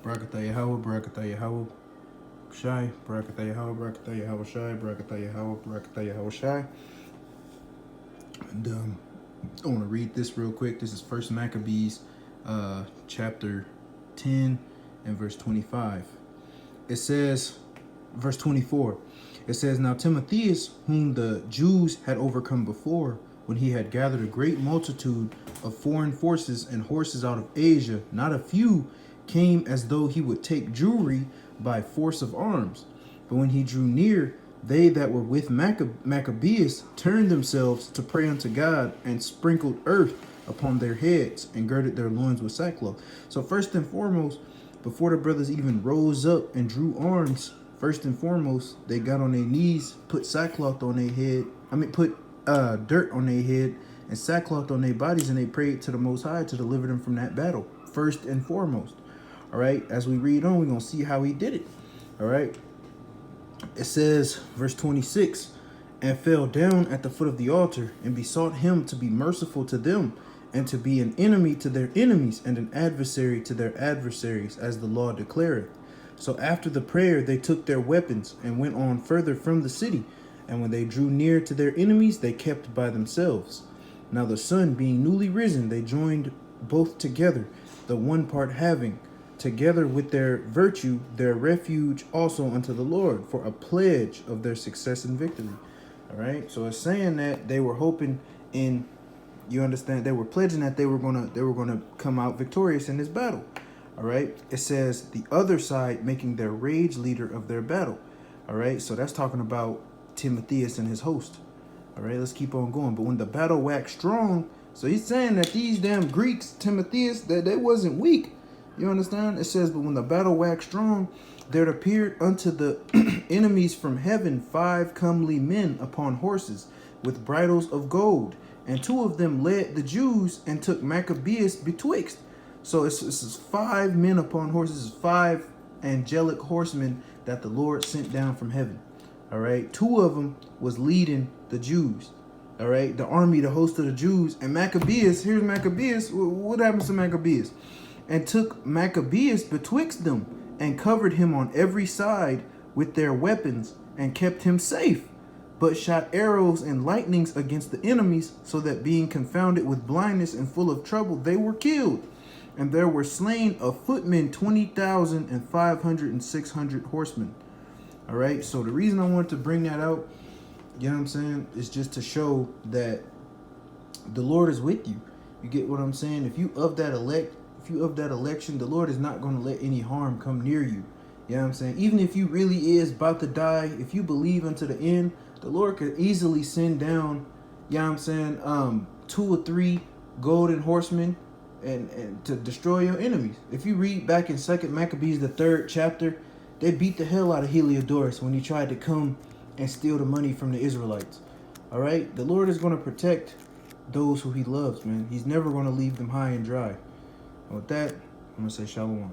Barakatah Yahweh, Barakatah Yahweh Shai, Barakatah Yahweh, Barakatah Yahweh Shai, Barakatah Yahweh, Barakatah Yahweh Shai. And I want to read this real quick. This is First Maccabees, chapter 10 and verse 25. It says, verse 24, it says, "Now Timotheus, whom the Jews had overcome before, when he had gathered a great multitude of foreign forces and horses out of Asia, not a few, came as though he would take Jewry by force of arms. But when he drew near, they that were with Maccabeus turned themselves to pray unto God, and sprinkled earth upon their heads, and girded their loins with sackcloth." So first and foremost, before the brothers even rose up and drew arms, first and foremost, they got on their knees, put sackcloth on their head. Put dirt on their head and sackcloth on their bodies, and they prayed to the Most High to deliver them from that battle, first and foremost. All right, as we read on, we're going to see how he did it. All right, it says, verse 26, "And fell down at the foot of the altar, and besought him to be merciful to them, and to be an enemy to their enemies, and an adversary to their adversaries, as the law declareth. So after the prayer, they took their weapons, and went on further from the city. And when they drew near to their enemies, they kept by themselves. Now the sun being newly risen, they joined both together, the one part having, together with their virtue, their refuge also unto the Lord, for a pledge of their success and victory." All right, so it's saying that they were hoping in, you understand, they were pledging that they were gonna come out victorious in this battle. All right, it says the other side making their rage leader of their battle. All right, so that's talking about Timotheus and his host. All right, let's keep on going. "But when the battle waxed strong," so he's saying that these damn Greeks, Timotheus, that they wasn't weak. You understand? It says, "But when the battle waxed strong, there appeared unto the enemies from heaven 5 comely men upon horses, with bridles of gold. And 2 of them led the Jews, and took Maccabeus betwixt." So it's 5 men upon horses, 5 angelic horsemen that the Lord sent down from heaven. All right, 2 of them was leading the Jews. All right, the army, the host of the Jews. And Maccabeus, here's Maccabeus. What happens to Maccabeus? "And took Maccabeus betwixt them, and covered him on every side with their weapons, and kept him safe, but shot arrows and lightnings against the enemies, so that being confounded with blindness and full of trouble, they were killed. And there were slain of footmen 20,000, and 500 and 600 horsemen." All right, so the reason I wanted to bring that out, you know what I'm saying, is just to show that the Lord is with you. You get what I'm saying? If you of that election, the Lord is not going to let any harm come near you. You know what I'm saying? Even if you really is about to die, if you believe unto the end, the Lord could easily send down, you know what I'm saying, 2 or 3 golden horsemen and to destroy your enemies. If you read back in 2 Maccabees, the 3rd chapter, they beat the hell out of Heliodorus when he tried to come and steal the money from the Israelites. All right? The Lord is going to protect those who he loves, man. He's never going to leave them high and dry. And with that, I'm going to say shalom.